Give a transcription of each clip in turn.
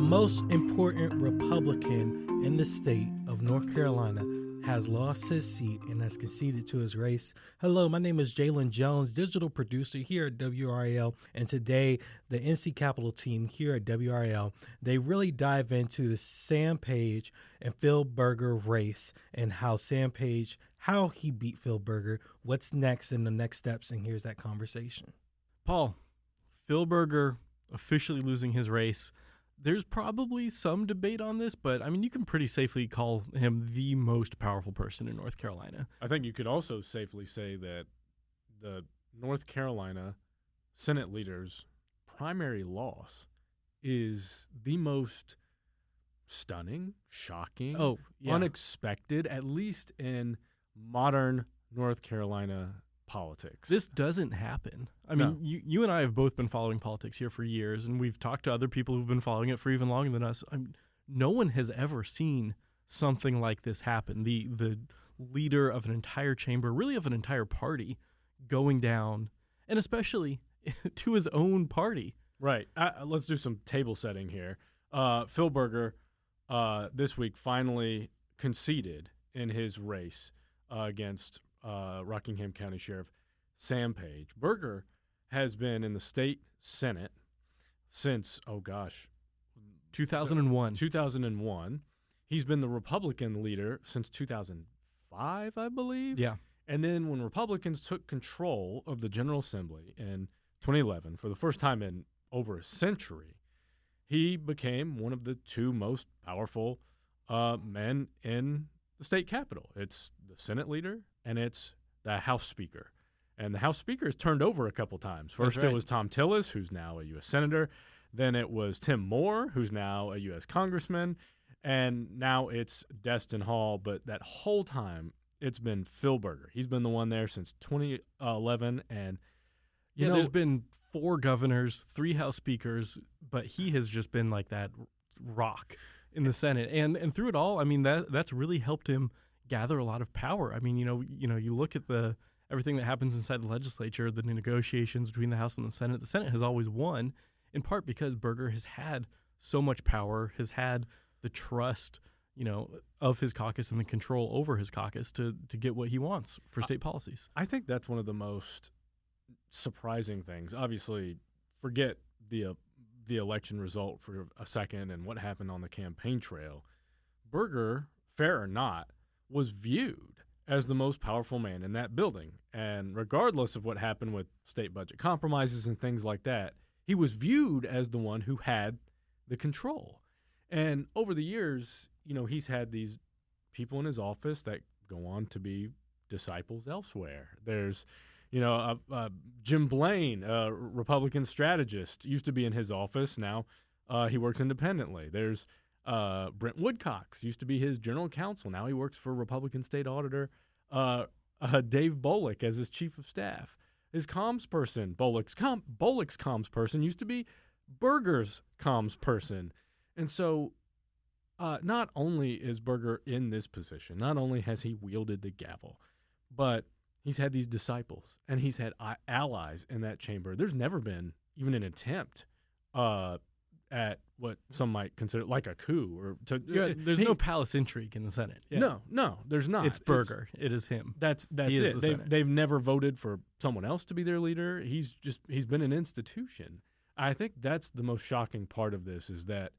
most important Republican in the state of North Carolina has lost his seat and has conceded to his race. Hello, my name is Jalen Jones, digital producer here at WRAL, and today the NC Capitol team here at WRAL, they really dive into the Sam Page and Phil Berger race and how he beat Phil Berger, what's next and the next steps, and here's that conversation. Paul, Phil Berger officially losing his race. There's probably some debate on this, but I mean, you can pretty safely call him the most powerful person in North Carolina. I think you could also safely say that the North Carolina Senate leader's primary loss is the most stunning, shocking, unexpected, at least in modern North Carolina politics. This doesn't happen. I mean, you and I have both been following politics here for years, and we've talked to other people who've been following it for even longer than us. I mean, no one has ever seen something like this happen. The leader of an entire chamber, really of an entire party, going down, and especially to his own party. Right. Let's do some table setting here. Phil Berger this week finally conceded in his race against Rockingham County Sheriff Sam Page. Berger has been in the state Senate since, 2001. 2001. He's been the Republican leader since 2005, I believe. Yeah. And then when Republicans took control of the General Assembly in 2011, for the first time in over a century, he became one of the two most powerful men in the state capitol. It's the Senate leader and it's the House Speaker. And the House Speaker has turned over a couple times. First It was Tom Tillis, who's now a U.S. Senator. Then it was Tim Moore, who's now a U.S. Congressman. And now it's Destin Hall. But that whole time, it's been Phil Berger. He's been the one there since 2011. And there's been 4 governors, 3 House Speakers, but he has just been like that rock in the Senate. And through it all, I mean, that's really helped him gather a lot of power. I mean, you look at everything that happens inside the legislature, the negotiations between the House and the Senate. The Senate has always won, in part because Berger has had so much power, has had the trust, of his caucus and the control over his caucus to get what he wants for state policies. I think that's one of the most surprising things. Obviously, forget the election result for a second and what happened on the campaign trail. Berger, fair or not, was viewed as the most powerful man in that building. And regardless of what happened with state budget compromises and things like that, he was viewed as the one who had the control. And over the years, he's had these people in his office that go on to be disciples elsewhere. There's, Jim Blaine, a Republican strategist, used to be in his office. Now he works independently. There's Brent Woodcox, used to be his general counsel. Now he works for Republican State Auditor Dave Bollick as his chief of staff. His comms person, Bollick's comms person, used to be Berger's comms person. And so not only is Berger in this position, not only has he wielded the gavel, but he's had these disciples and he's had allies in that chamber. There's never been even an attempt at what some might consider like a coup there's no palace intrigue in the Senate. Yeah. No, there's not. It's Berger. It is him. That's it. They've never voted for someone else to be their leader. He's been an institution. I think that's the most shocking part of this is that,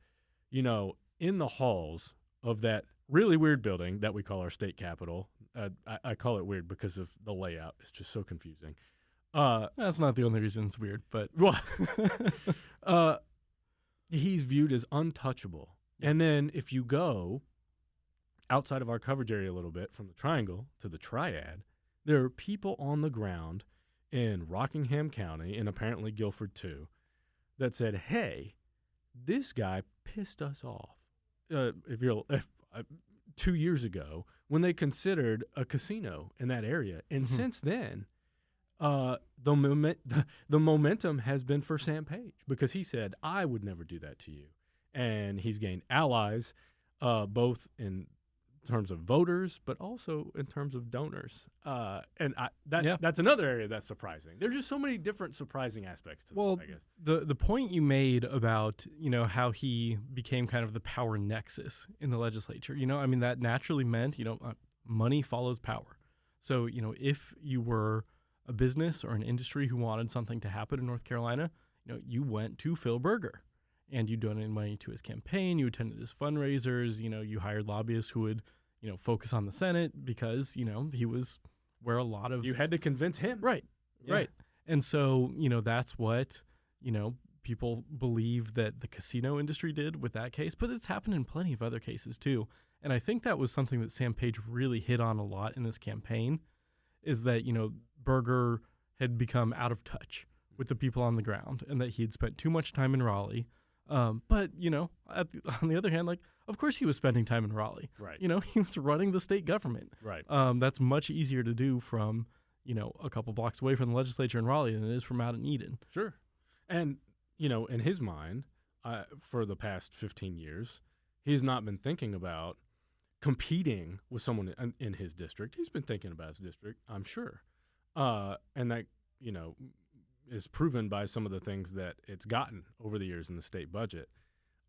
in the halls of that really weird building that we call our state capitol, I call it weird because of the layout. It's just so confusing. That's not the only reason it's weird, but he's viewed as untouchable. Yeah. And then if you go outside of our coverage area a little bit, from the Triangle to the Triad, there are people on the ground in Rockingham County, and apparently Guilford too, that said, hey, this guy pissed us off 2 years ago when they considered a casino in that area. And since then, the momentum has been for Sam Page because he said, I would never do that to you. And he's gained allies both in terms of voters, but also in terms of donors. Yeah. That's another area that's surprising. There's just so many different surprising aspects to Well, this, I guess. the point you made about, how he became kind of the power nexus in the legislature, I mean, that naturally meant, money follows power. So, if you were a business or an industry who wanted something to happen in North Carolina, you went to Phil Berger and you donated money to his campaign, you attended his fundraisers, you hired lobbyists who would, focus on the Senate because, he was where a lot of... You had to convince him. Right, Yeah. right. And so, that's what, people believe that the casino industry did with that case, but it's happened in plenty of other cases too. And I think that was something that Sam Page really hit on a lot in this campaign, is that, Berger had become out of touch with the people on the ground and that he had spent too much time in Raleigh. But, on the other hand, like, of course he was spending time in Raleigh. Right. He was running the state government. Right. That's much easier to do from, a couple blocks away from the legislature in Raleigh than it is from out in Eden. Sure. And, in his mind, for the past 15 years, he has not been thinking about competing with someone in his district. He's been thinking about his district, I'm sure. And that, is proven by some of the things that it's gotten over the years in the state budget.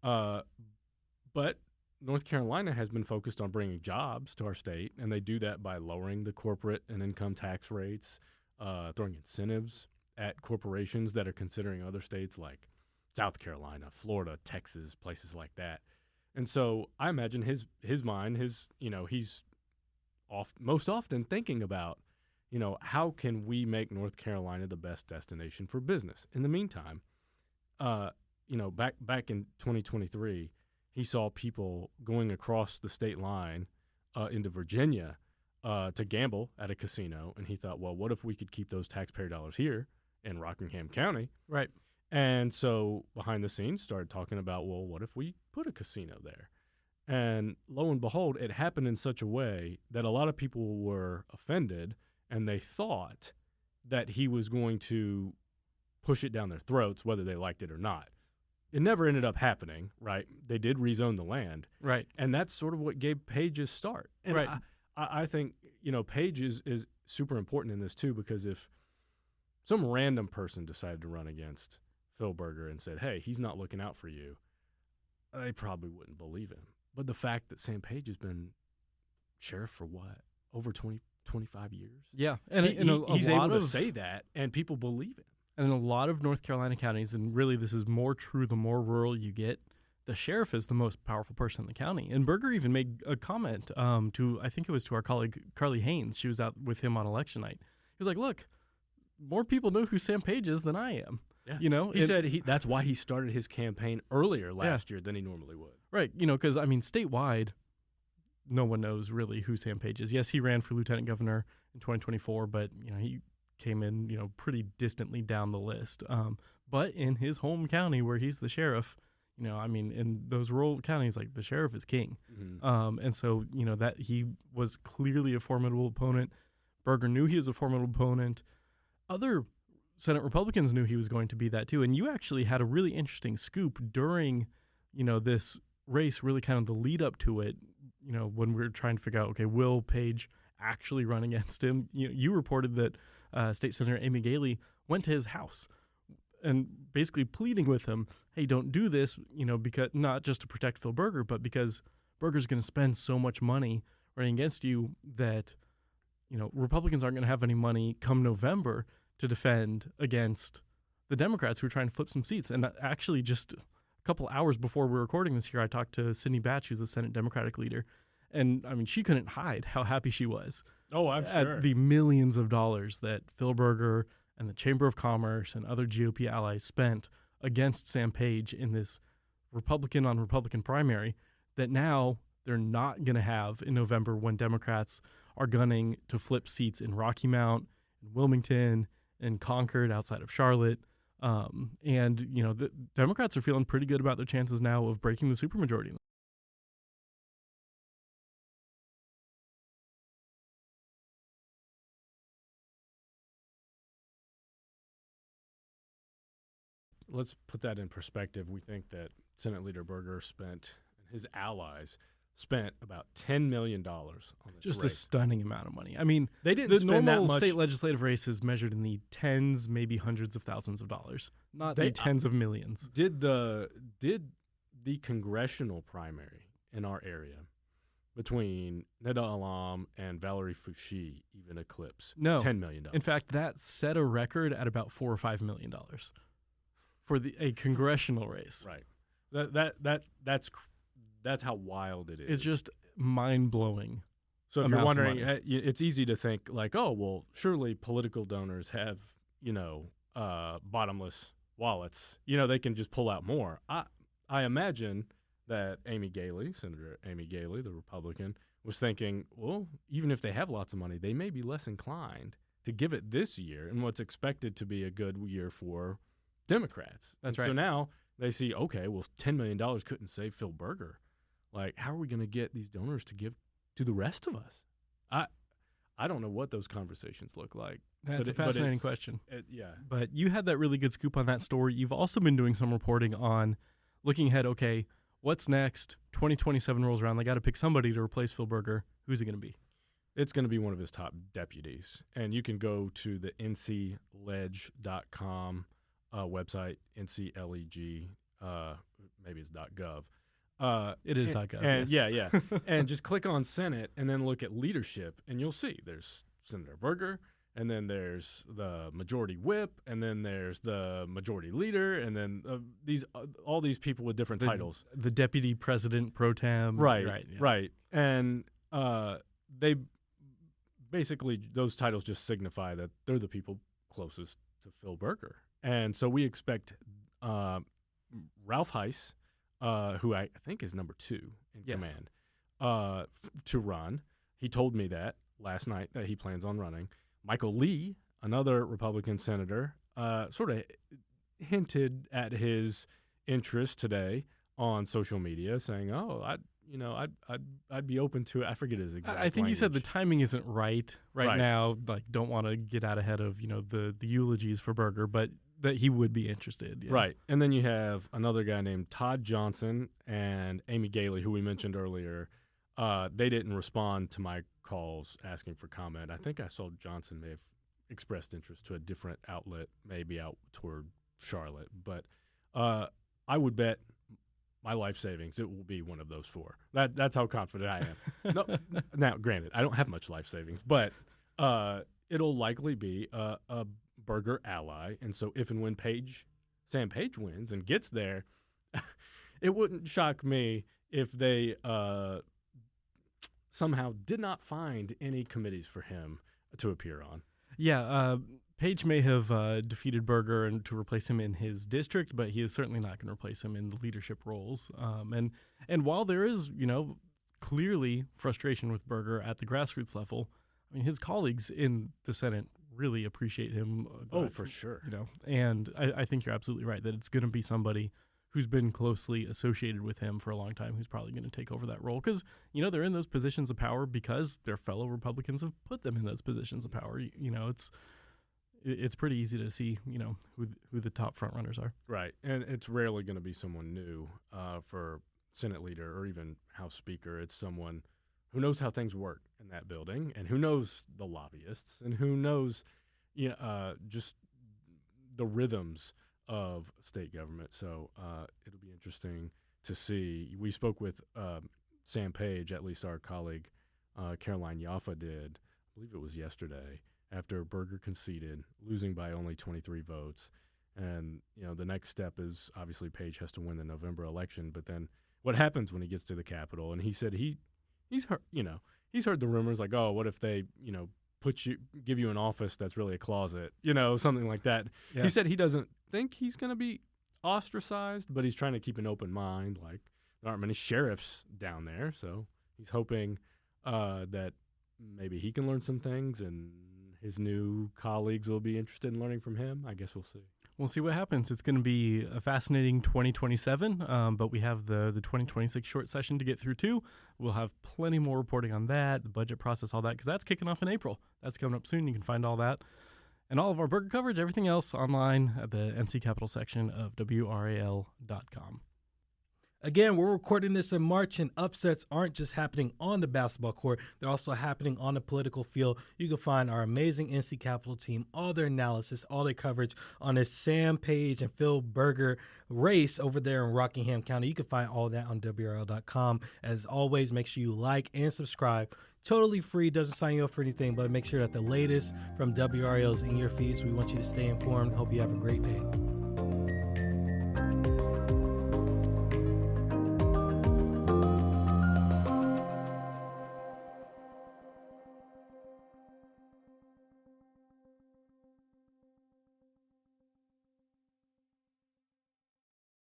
But North Carolina has been focused on bringing jobs to our state, and they do that by lowering the corporate and income tax rates, throwing incentives at corporations that are considering other states like South Carolina, Florida, Texas, places like that. And so I imagine his mind, he's most often thinking about, how can we make North Carolina the best destination for business? In the meantime, back in 2023, he saw people going across the state line into Virginia to gamble at a casino, and he thought, well, what if we could keep those taxpayer dollars here in Rockingham County? Right. And so behind the scenes started talking about, well, what if we put a casino there? And lo and behold, it happened in such a way that a lot of people were offended, and they thought that he was going to push it down their throats, whether they liked it or not. It never ended up happening, right? They did rezone the land. Right. And that's sort of what gave Page his start. And Right. I think, Page is super important in this too, because if some random person decided to run against Phil Berger and said, hey, he's not looking out for you, they probably wouldn't believe him. But the fact that Sam Page has been sheriff for what? Over 25 years? Yeah. And he's able to say that, and people believe it. And in a lot of North Carolina counties, and really this is more true the more rural you get, the sheriff is the most powerful person in the county. And Berger even made a comment I think it was to our colleague Carly Haynes. She was out with him on election night. He was like, look, more people know who Sam Page is than I am. Yeah. He said that's why he started his campaign earlier last year than he normally would. Right. Because, statewide, no one knows really who Sam Page is. Yes, he ran for lieutenant governor in 2024, but, he came in, pretty distantly down the list. But in his home county where he's the sheriff, in those rural counties, like, the sheriff is king. Mm-hmm. And so, that he was clearly a formidable opponent. Berger knew he was a formidable opponent. Other Senate Republicans knew he was going to be that too. And you actually had a really interesting scoop during, this race, really kind of the lead up to it, when we were trying to figure out, okay, will Page actually run against him? You reported that State Senator Amy Galey went to his house and basically pleading with him, hey, don't do this, because not just to protect Phil Berger, but because Berger's going to spend so much money running against you that, Republicans aren't going to have any money come November to defend against the Democrats who are trying to flip some seats. And actually just a couple hours before we're recording this here, I talked to Cindy Batch, who's the Senate Democratic leader. And, she couldn't hide how happy she was. Oh, I'm sure. At the millions of dollars that Phil Berger and the Chamber of Commerce and other GOP allies spent against Sam Page in this Republican on Republican primary that now they're not going to have in November when Democrats are gunning to flip seats in Rocky Mount, in Wilmington, and Concord outside of Charlotte. And, the Democrats are feeling pretty good about their chances now of breaking the supermajority. Let's put that in perspective. We think that Senate Leader Berger spent, and his allies spent about $10 million on this Just race. a stunning amount of money. I mean, They didn't the spend normal that much. state legislative race is measured in the tens, maybe hundreds of thousands of dollars, not the tens of millions. Did the congressional primary in our area between Neda Alam and Valerie Fouché even eclipse $10 million? In fact, that set a record at about $4 or $5 million for a congressional race. Right. That's how wild it is. It's just mind-blowing. So if you're amounts of wondering, money. it's easy to think like, oh, well, surely political donors have, bottomless wallets. They can just pull out more. I imagine that Senator Amy Galey, the Republican, was thinking, well, even if they have lots of money, they may be less inclined to give it this year in what's expected to be a good year for Democrats. That's right. right. So now they see, okay, well, $10 million couldn't save Phil Berger. Like, how are we going to get these donors to give to the rest of us? I don't know what those conversations look like. That's a fascinating question. Yeah. But you had that really good scoop on that story. You've also been doing some reporting on looking ahead, okay, what's next? 2027 rolls around. They got to pick somebody to replace Phil Berger. Who's it going to be? It's going to be one of his top deputies. And you can go to the ncleg.com website, NCLEG, maybe it's .gov. It is .gov, and yes. Yeah. And just click on Senate and then look at leadership, and you'll see there's Senator Berger, and then there's the majority whip, and then there's the majority leader, and then all these people with different titles. The deputy president pro tem. Right. Yeah. And they basically, those titles just signify that they're the people closest to Phil Berger. And so we expect Ralph Heiss, who I think is number 2 in command, to run. He told me that last night that he plans on running. Michael Lee, another Republican senator, sort of hinted at his interest today on social media, saying, "Oh, I'd be open to it." I forget his exact. I think he said the timing isn't right now. Like, don't want to get out ahead of the eulogies for Berger, but that he would be interested. Yeah. Right. And then you have another guy named Todd Johnson and Amy Galey, who we mentioned earlier. They didn't respond to my calls asking for comment. I think I saw Johnson may have expressed interest to a different outlet, maybe out toward Charlotte. But I would bet my life savings it will be one of those 4. That's how confident I am. No, now, granted, I don't have much life savings, but it'll likely be a Berger ally. And so if and when Sam Page wins and gets there, it wouldn't shock me if they somehow did not find any committees for him to appear on. Yeah, Page may have defeated Berger and to replace him in his district, but he is certainly not going to replace him in the leadership roles. And while there is, clearly frustration with Berger at the grassroots level, I mean, his colleagues in the Senate really appreciate him. For sure. And I think you're absolutely right that it's going to be somebody who's been closely associated with him for a long time who's probably going to take over that role because, they're in those positions of power because their fellow Republicans have put them in those positions of power. It's pretty easy to see, who the top front runners are. Right. And it's rarely going to be someone new for Senate leader or even House Speaker. It's someone who knows how things work in that building and who knows the lobbyists and who knows just the rhythms of state government. So it'll be interesting to see. We spoke with Sam Page, at least our colleague Caroline Yaffa did, I believe it was yesterday, after Berger conceded, losing by only 23 votes. And, the next step is obviously Page has to win the November election. But then what happens when he gets to the Capitol? And he said he's heard, he's heard the rumors like, oh, what if they, give you an office that's really a closet, something like that. Yeah. He said he doesn't think he's going to be ostracized, but he's trying to keep an open mind. Like, there aren't many sheriffs down there, so he's hoping that maybe he can learn some things and his new colleagues will be interested in learning from him. I guess we'll see. We'll see what happens. It's going to be a fascinating 2027, but we have the 2026 short session to get through, too. We'll have plenty more reporting on that, the budget process, all that, because that's kicking off in April. That's coming up soon. You can find all that and all of our Berger coverage, everything else online at the NC Capital section of WRAL.com. Again, we're recording this in March, and upsets aren't just happening on the basketball court. They're also happening on the political field. You can find our amazing NC Capitol team, all their analysis, all their coverage on this Sam Page and Phil Berger race over there in Rockingham County. You can find all that on WRAL.com. As always, make sure you like and subscribe. Totally free, doesn't sign you up for anything, but make sure that the latest from WRAL is in your feeds. We want you to stay informed. Hope you have a great day.